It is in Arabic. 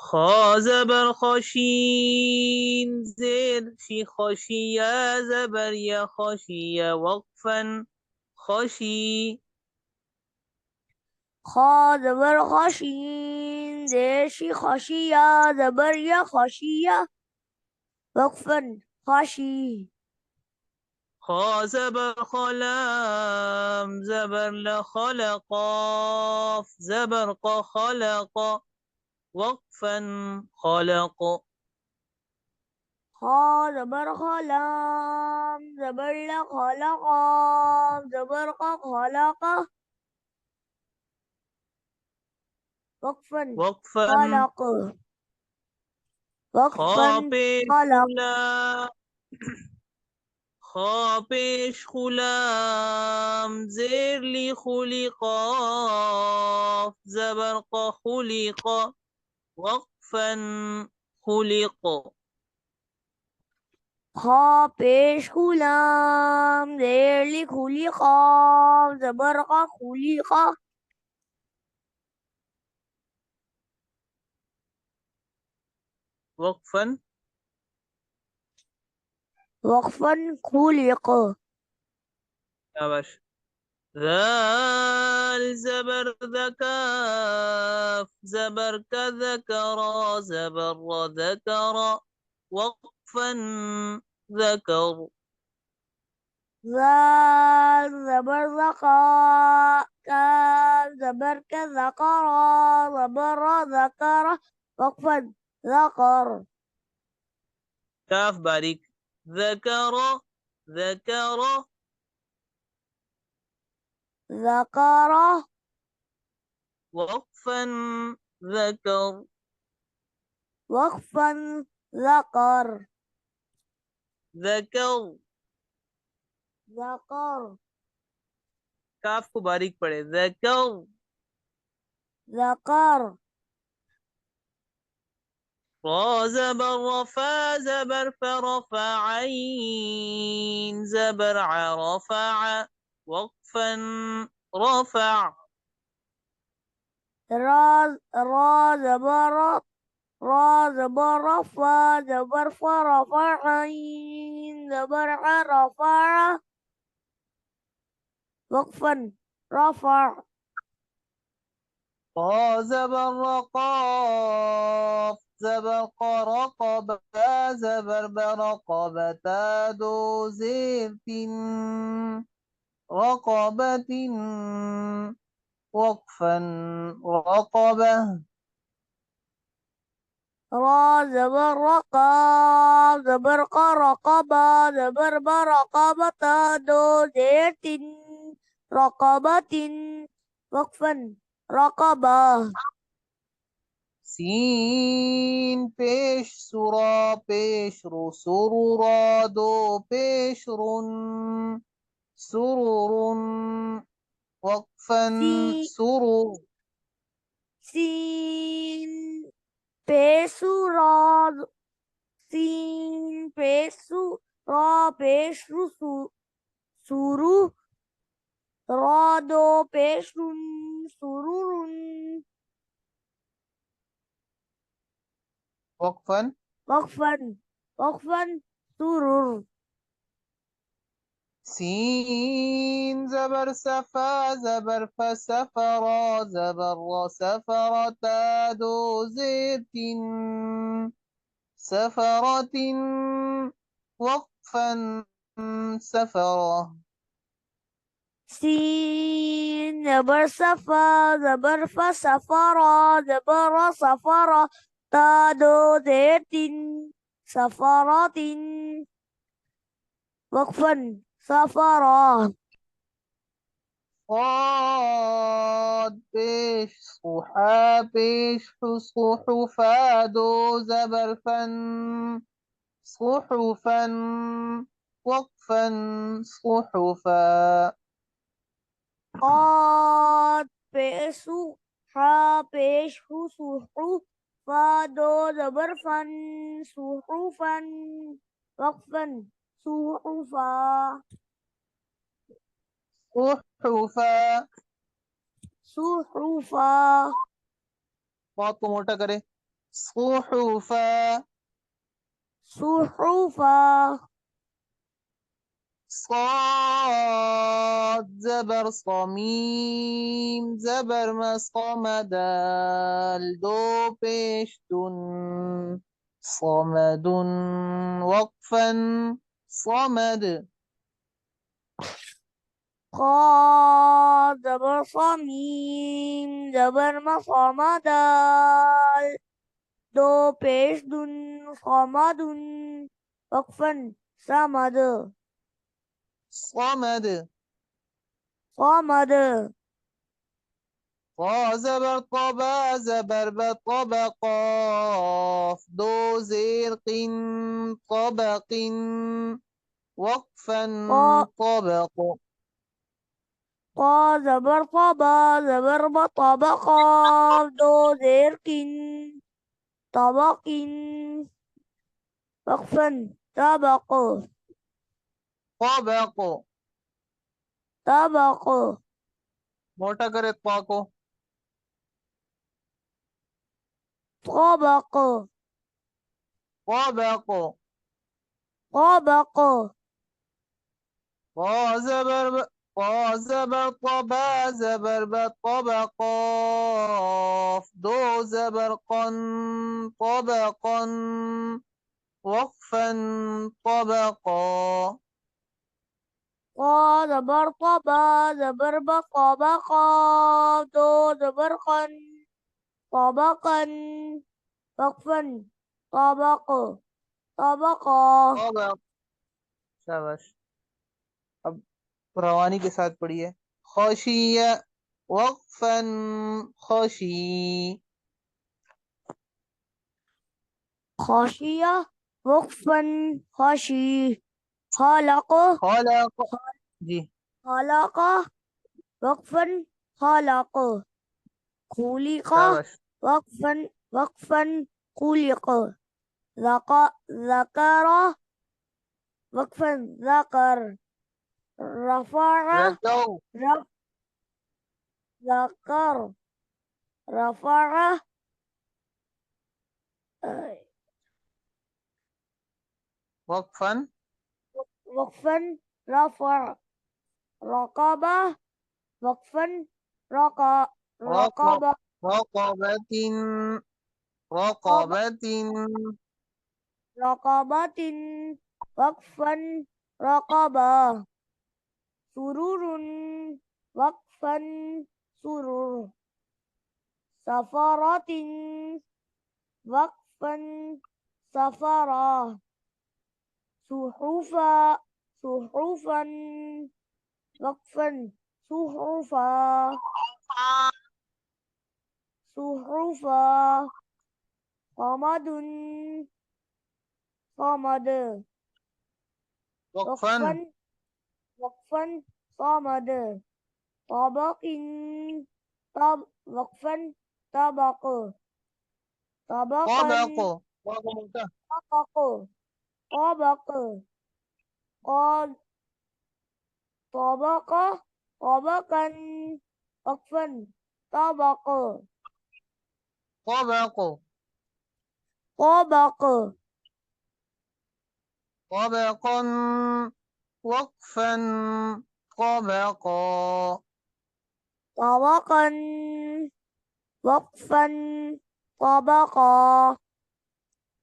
خا زبر خشين زير شي خشية زبر يا خشية وقفا خشي. خا زبر خشين ديشي خشية زبر يا خشية وقفا خشي. خا زبر خلام زبر لخلق قاف زبر خلق وقفا خلق. خا زبر خلام زبر لخلق زبر خلق وقفا وقفا خلق وقفا خابش خلق. خلا خابش خلام زير لي خلقاف زبرق خلق وقفا خلق. خا پیش غلام زیر خلی خواب زبرق خلی خواه وقفا وقفا خلق. يا باشا. ذال زبر ذكاف زبر كذكر زبر ذكر وقفا ذكر. ذا زبر ذكا كاف زبر كذكر زبر ذكر وقفا ذكر. كاف باریک ذكر ذكر ذكر وقفا ذكر. وقفا ذكر. ذكر ذكر काफ को बारीक पढ़े ذكر. ذكر را زبر رفع زبر فرفع عين زبر رفع وقفا رفع. را زبر را زبر فا زبر فرفع عين زبر رفع وقفا رفع. را زبر رقاف زبر رقب زبر برقبة دو زير رقبة وقفا رقبة. را زبر رقاب زبر رقبة زبر برقبة دو زيت رقبة وقفا رقبة. سين پیش سرا پیش رو سرورا دو پیش رن سرور وقفا سي سرور. سين peso ra sin peso ra peso suru ra do pesun sururun وقفا وقفا وقفا سرور. سين زبر سفا زبر فسفرا زبر سفر تادو زيت سفرة وقفا سفرة. سين زبر صفا زبر فسفرا زبر صفرا تادو زيت سفرات وقفا سفرا. صاد بيش صحا بيش صحفا دو زبر فن صحفا وقفا صحفا. قاد بيسو حا بيشو صحو فادو زبر فن صحوفا وقفا صحفا. صحفا صحفا बहुत को मोटा करे صحفا صحفا صاد زبر صميم زبر صمدال دو پیش دن صمد وقفا صمد قاف زبر صميم زبر مصمدال دو پیش دن صمدن وقفا صمد صمد صمد طا زبر طبا زبر بطبقاف دو زير قن طبق وقفا قا طبق قا زبر طبا زبر بطبق قاف دو زير كن طبق وقفا طبق طبق طبق मोटा करे त्वा को طبق طبق طبق طا زبر طا زبر طبا زبر بطبقاف دو زبر قن طبقا وقفا طبقا قا زبر طبا زبر بطبق قاف دو زبر قن طبقا وقفا طبق طبقا طبق शाबाश अब रवानी के साथ पढ़िए खशिया वक्फन खशी خاشية وقفا خشي خلق खलक जी خلق وقفا خلق خلق शाबाश وقفا خلق ذكر وقفا ذكر رفع रकौ رف ذكر رفع वक्फन وقفا رفع رقبة وقفا رق- رقبة رقبة رقبة رقبة وقفا رقبة سرور وقفا سرور سفرة وقفا سفرة صحفا صحفا وقفا صحفا صحفا صمد صمد वक्फन وقفا وقفا صمد طبق وقفا طبق طبقا طبق طبق मोटा طبق طبق قال طبق طبقا وقفا طبق طبق طبق طبقا وقفا طبقا طبقا وقفا طبقا